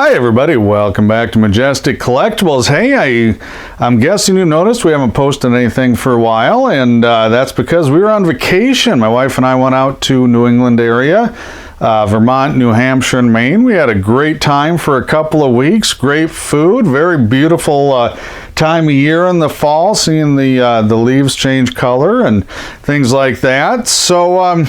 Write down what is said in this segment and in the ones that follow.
Hi everybody, welcome back to Majestic Collectibles. Hey, I'm guessing you noticed we haven't posted anything for a while, and that's because we were on vacation. My wife and I went out to New England area, Vermont, New Hampshire, and Maine. We had a great time for a couple of weeks. Great food, very beautiful time of year in the fall, seeing the leaves change color and things like that. So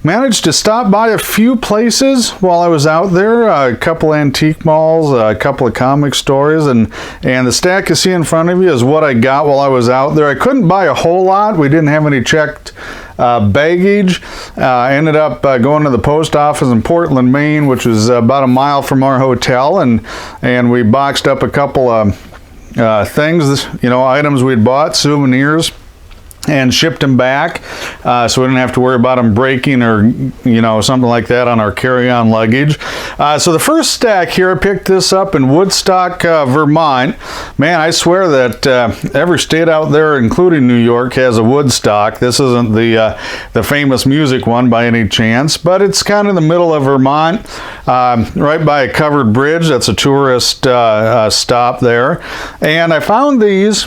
managed to stop by a few places while I was out there, a couple antique malls, a couple of comic stores, and the stack you see in front of you is what I got while I was out there. I couldn't buy a whole lot. We didn't have any checked baggage. I ended up going to the post office in Portland, Maine, which was about a mile from our hotel, and we boxed up a couple of things, items we'd bought, souvenirs, and shipped them back, so we didn't have to worry about them breaking or something like that on our carry-on luggage. So the first stack here, I picked this up in Woodstock, Vermont. Man, I swear that every state out there, including New York, has a Woodstock. This isn't the famous music one by any chance, but it's kind of in the middle of Vermont, right by a covered bridge. That's a tourist stop there. And I found these.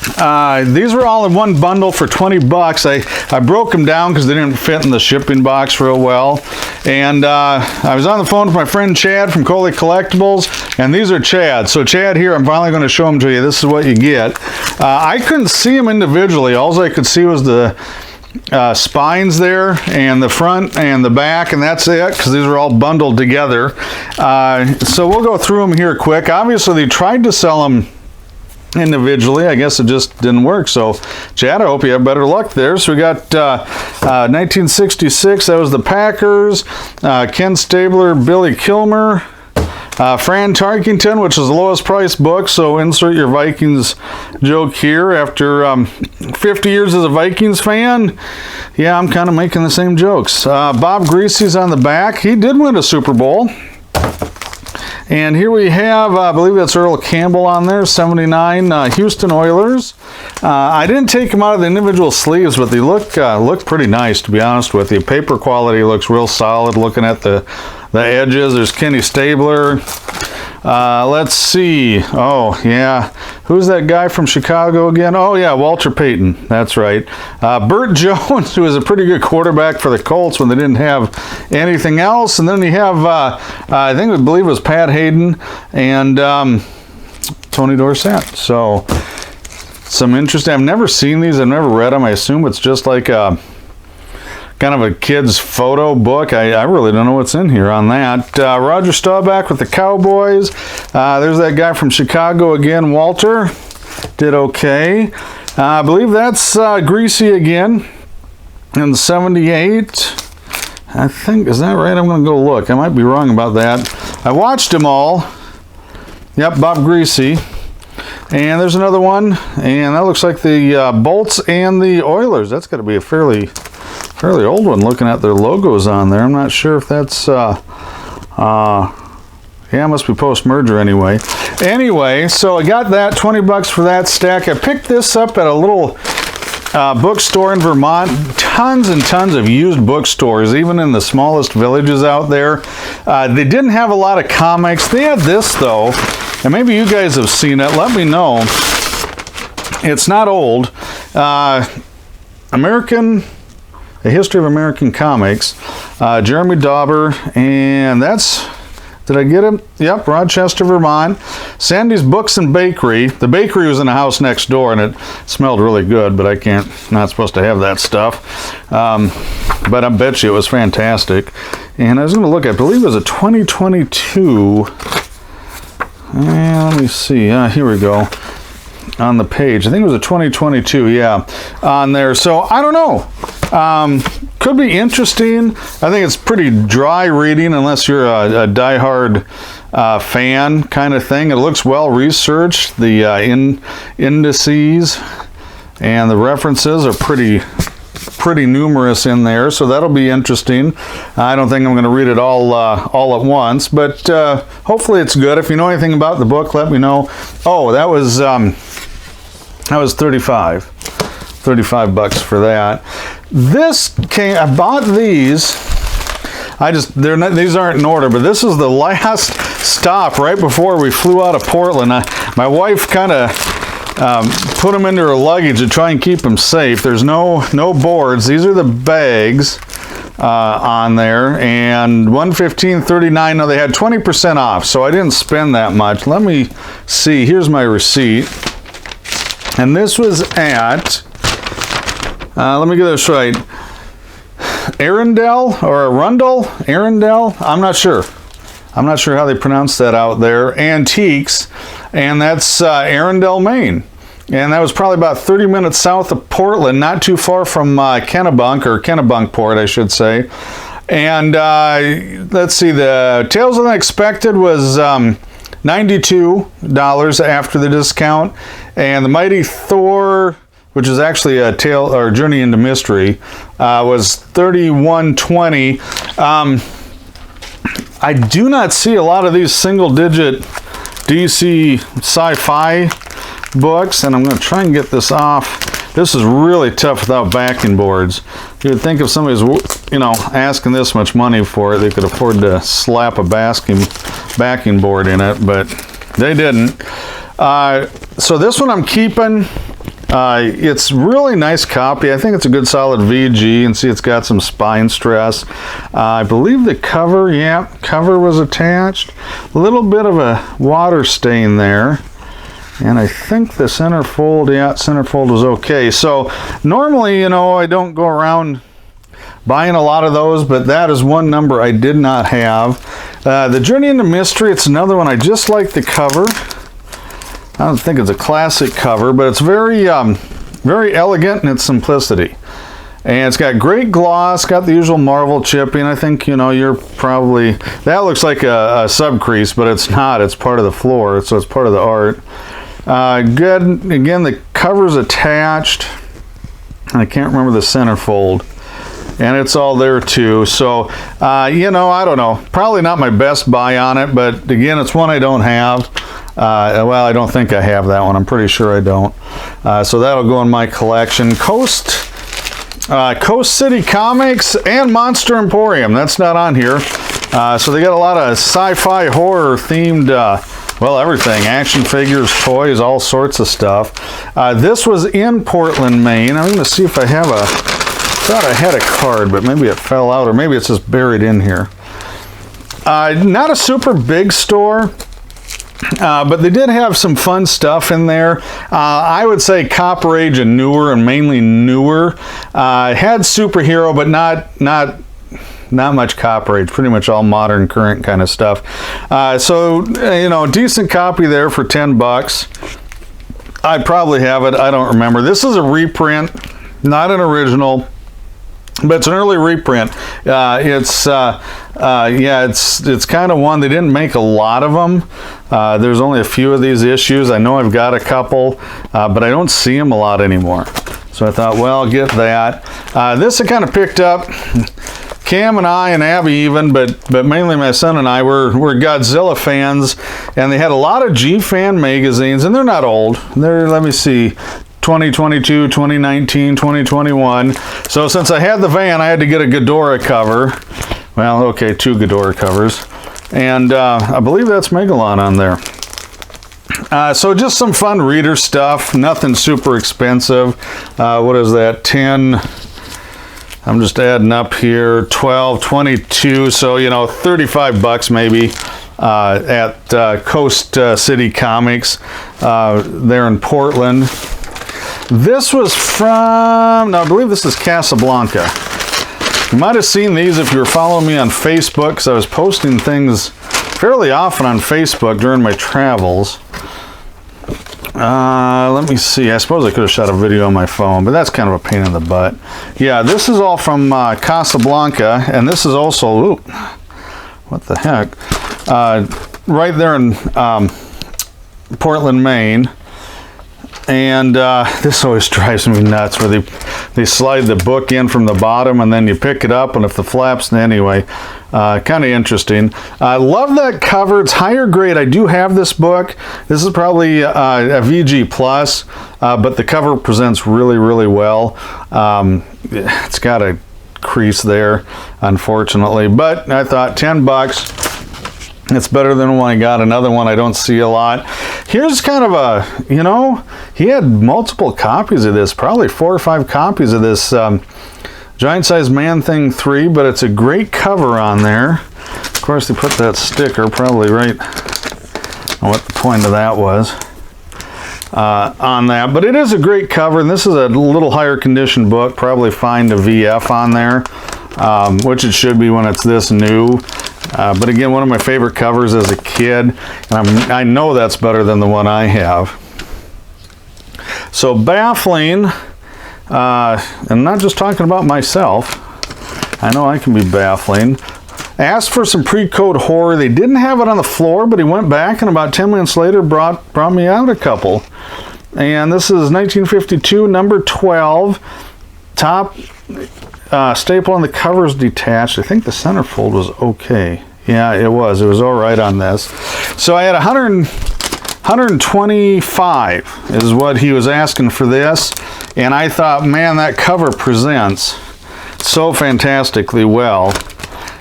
These were all in one bundle for 20 bucks. I broke them down because they didn't fit in the shipping box real well. And I was on the phone with my friend Chad from Collectibles, and these are Chad. So Chad here, I'm finally going to show them to you. This is what you get. I couldn't see them individually. All I could see was the spines there, and the front and the back, and that's it, because these are all bundled together. So we'll go through them here quick. Obviously, they tried to sell them individually. I guess it just didn't work. So Chad, I hope you have better luck there. So we got 1966, that was the Packers, Ken Stabler, Billy Kilmer, Fran Tarkington, which is the lowest price book, so insert your Vikings joke here. After 50 years as a Vikings fan, yeah, I'm kind of making the same jokes. Bob Greasy's on the back. He did win a Super Bowl. And here we have, I believe that's Earl Campbell on there, 79 Houston Oilers. I didn't take them out of the individual sleeves, but they look pretty nice, to be honest with you. Paper quality looks real solid looking at the edges. There's Kenny Stabler. Let's see. Oh, yeah. Who's that guy from Chicago again? Oh, yeah, Walter Payton. That's right. Burt Jones, who was a pretty good quarterback for the Colts when they didn't have anything else. And then you have, I believe it was Pat Hayden and Tony Dorsett. So, some interesting. I've never seen these. I've never read them. I assume it's just like a kind of a kid's photo book. I really don't know what's in here on that. Roger Staubach with the Cowboys. There's that guy from Chicago again, Walter. Did okay. I believe that's Greasy again in 78. I think, is that right? I'm going to go look. I might be wrong about that. I watched them all. Yep, Bob Greasy. And there's another one, and that looks like the Bolts and the Oilers. That's got to be a fairly old one looking at their logos on there. I'm not sure if that's yeah, it must be post-merger anyway. Anyway, so I got that, 20 bucks for that stack. I picked this up at a little bookstore in Vermont. Tons and tons of used bookstores, even in the smallest villages out there. They didn't have a lot of comics. They had this though, and maybe you guys have seen it. Let me know. It's not old. A History of American Comics, Jeremy Dauber, and that's, did I get him? Yep, Rochester, Vermont. Sandy's Books and Bakery. The bakery was in the house next door, and it smelled really good, but not supposed to have that stuff. But I bet you it was fantastic. And I was going to look, I believe it was a 2022. Let me see. Here we go. On the page. I think it was a 2022, yeah, on there. So, I don't know. Could be interesting. I think it's pretty dry reading unless you're a diehard fan kind of thing. It looks well researched. The indices and the references are pretty numerous in there, so that'll be interesting. I don't think I'm going to read it all at once, but hopefully it's good. If you know anything about the book, let me know. Oh, that was 35 bucks for that. I bought these. These aren't in order, but this is the last stop right before we flew out of Portland. My wife kind of put them into her luggage to try and keep them safe. There's no boards. These are the bags on there, and $115.39. No, they had 20% off, so I didn't spend that much. Let me see. Here's my receipt, and this was at let me get this right. Arundel or Arundel? Arundel? I'm not sure. I'm not sure how they pronounce that out there. Antiques, and that's Arundel, Maine. And that was probably about 30 minutes south of Portland, not too far from Kennebunkport, I should say. And let's see, the Tales of the Unexpected was $92 after the discount, and the Mighty Thor, which is actually a tale or Journey into Mystery, was $31.20. I do not see a lot of these single-digit DC sci-fi books, and I'm going to try and get this off. This is really tough without backing boards. You would think if somebody's, asking this much money for it, they could afford to slap a backing board in it, but they didn't. So this one I'm keeping. It's really nice copy. I think it's a good solid VG, and see it's got some spine stress. I believe the cover, cover was attached. A little bit of a water stain there. And I think the centerfold, centerfold was okay. So normally, I don't go around buying a lot of those, but that is one number I did not have. The Journey into Mystery, it's another one. I just like the cover. I don't think it's a classic cover, but it's very elegant in its simplicity. And it's got great gloss, got the usual Marvel chipping. I think, you're probably, that looks like a subcrease, but it's not. It's part of the floor, so it's part of the art. Good. Again, the cover's attached. I can't remember the centerfold. And it's all there too. So, I don't know. Probably not my best buy on it, but again, it's one I don't have. Well, I don't think I have that one. I'm pretty sure I don't. So that'll go in my collection. Coast City Comics and Monster Emporium. That's not on here. So they got a lot of sci-fi horror themed, everything. Action figures, toys, all sorts of stuff. This was in Portland, Maine. I'm going to see if I have I thought I had a card, but maybe it fell out, or maybe it's just buried in here. Not a super big store. But they did have some fun stuff in there. I would say Copper Age and newer, and mainly newer. Had superhero, but not much Copper Age. Pretty much all modern, current kind of stuff. So decent copy there for $10. I probably have it. I don't remember. This is a reprint, not an original. But it's an early reprint. It's kind of one. They didn't make a lot of them. There's only a few of these issues. I know I've got a couple, but I don't see them a lot anymore. So I thought, well, I'll get that. This I kind of picked up. Cam and I and Abby even, but mainly my son and I were Godzilla fans, and they had a lot of G-Fan magazines, and they're not old. They're, let me see, 2022, 2019, 2021. So since I had the van, I had to get a Ghidorah cover. Well, okay, 2 Ghidorah covers. And I believe that's Megalon on there. So just some fun reader stuff. Nothing super expensive. What is that? 10... I'm just adding up here. 12, 22. So, $35 maybe. At Coast City Comics there in Portland. This was from, I believe this is Casablanca. You might have seen these if you were following me on Facebook, because I was posting things fairly often on Facebook during my travels. Let me see. I suppose I could have shot a video on my phone, but that's kind of a pain in the butt. Yeah, this is all from Casablanca, and this is also, what the heck? Right there in Portland, Maine. And this always drives me nuts, where they slide the book in from the bottom and then you pick it up, and if the flaps, anyway, kind of interesting. I love that cover. It's higher grade. I do have this book. This is probably a VG plus, but the cover presents really, really well. It's got a crease there, unfortunately, but I thought $10. It's better than one I got. Another one I don't see a lot. Here's kind of a, you know, he had multiple copies of this, probably 4 or 5 copies of this Giant Size Man Thing 3, but it's a great cover on there. Of course, they put that sticker probably right on what the point of that was on that. But it is a great cover, and this is a little higher condition book, probably find a VF on there, which it should be when it's this new. But again, one of my favorite covers as a kid, and I know that's better than the one I have. So baffling, and not just talking about myself, I know I can be baffling. Asked for some pre-code horror. They didn't have it on the floor, but he went back and about 10 minutes later brought me out a couple. And this is 1952, number 12, top staple on the cover is detached. I think the centerfold was okay. Yeah, it was all right on this. So I had 125 is what he was asking for this, and I thought, man, that cover presents so fantastically well.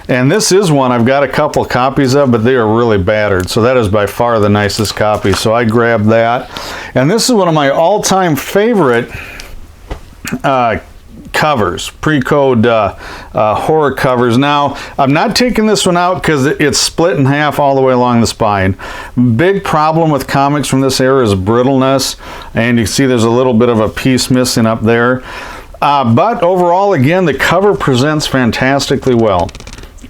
And this is one I've got a couple copies of, but they are really battered, so that is by far the nicest copy, so I grabbed that. And this is one of my all-time favorite covers, pre-code horror covers. Now, I'm not taking this one out because it's split in half all the way along the spine. Big problem with comics from this era is brittleness, and you see there's a little bit of a piece missing up there. But overall, again, the cover presents fantastically well.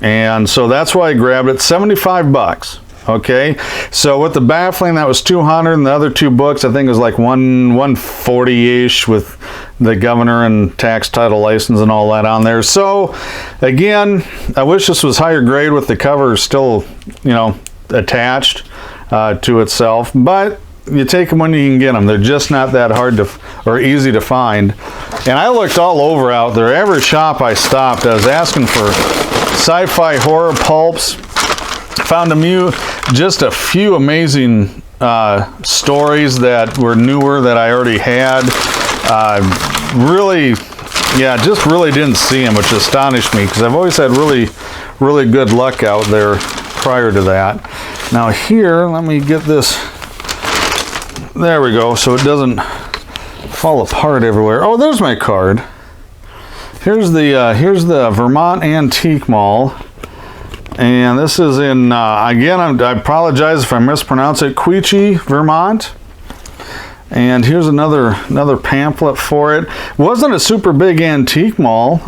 And so that's why I grabbed it. 75 bucks. Okay, so with the baffling, that was 200, and the other 2 books I think it was like 140-ish with the governor and tax title license and all that on there. So again, I wish this was higher grade with the cover still, you know, attached to itself, but you take them when you can get them. They're just not that hard to or easy to find. And I looked all over out there. Every shop I stopped, I was asking for sci-fi horror pulps. Found just a few amazing stories that were newer that I already had. Really, yeah, just really didn't see them, which astonished me because I've always had really good luck out there prior to that. Now here, let me get this. There we go, so it doesn't fall apart everywhere. Oh, there's my card. Here's the Vermont Antique Mall. And this is in, again, I apologize if I mispronounce it, Quechee, Vermont. And here's another pamphlet for it. It wasn't a super big antique mall,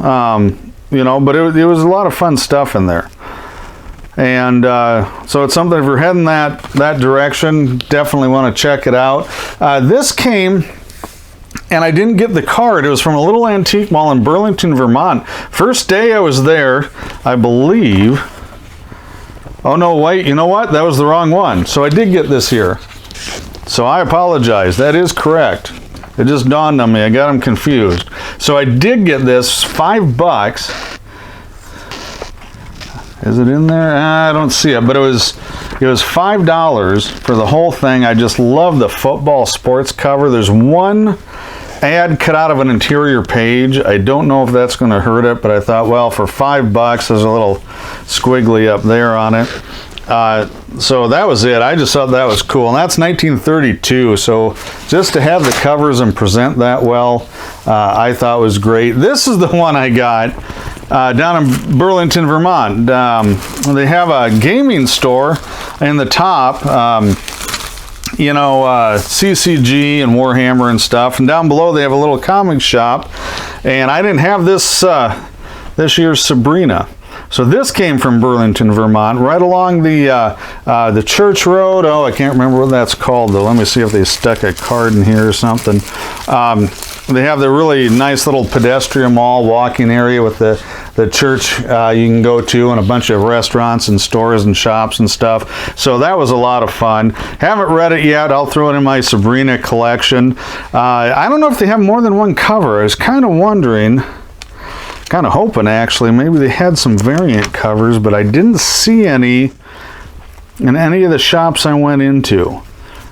you know, but it was a lot of fun stuff in there. And so it's something, if you're heading that direction, definitely want to check it out. This came, and I didn't get the card. It was from a little antique mall in Burlington, Vermont. First day I was there, I believe. Oh no, wait, you know what? That was the wrong one. So I did get this here. So I apologize. That is correct. It just dawned on me. I got them confused. So I did get this, $5. Is it in there? I don't see it, but it was $5 for the whole thing. I just love the football sports cover. There's one ad cut out of an interior page. I don't know if that's going to hurt it, but I thought, well, for $5, there's a little squiggly up there on it. So that was it. I just thought that was cool, and that's 1932. So just to have the covers and present that well, I thought was great. This is the one I got down in Burlington, Vermont. They have a gaming store in the top. You know, CCG and Warhammer and stuff, and down below they have a little comic shop, and I didn't have this this year's Sabrina. So this came from Burlington, Vermont, right along the Church Road. Oh, I can't remember what that's called, though. Let me see if they stuck a card in here or something. They have the really nice little pedestrian mall walking area with the church you can go to, and a bunch of restaurants and stores and shops and stuff. So that was a lot of fun. Haven't read it yet. I'll throw it in my Sabrina collection. I don't know if they have more than one cover. I was kind of wondering, kind of hoping actually, maybe they had some variant covers, but I didn't see any in any of the shops I went into.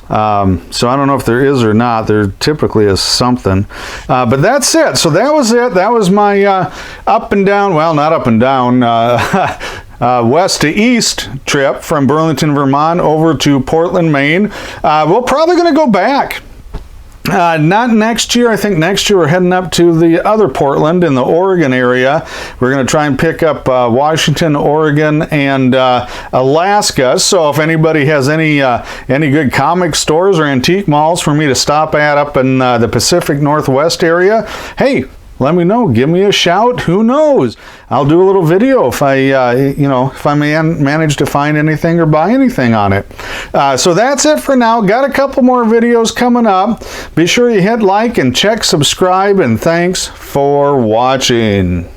So I don't know if there is or not. There typically is something. But that's it. So that was it. That was my up and down, well, not up and down, west to east trip from Burlington, Vermont over to Portland, Maine. We're probably going to go back. Not next year. I think next year we're heading up to the other Portland in the Oregon area. We're going to try and pick up Washington, Oregon, and Alaska. So if anybody has any good comic stores or antique malls for me to stop at up in the Pacific Northwest area, hey, let me know. Give me a shout. Who knows? I'll do a little video if I manage to find anything or buy anything on it. So that's it for now. Got a couple more videos coming up. Be sure you hit like and check subscribe, and thanks for watching.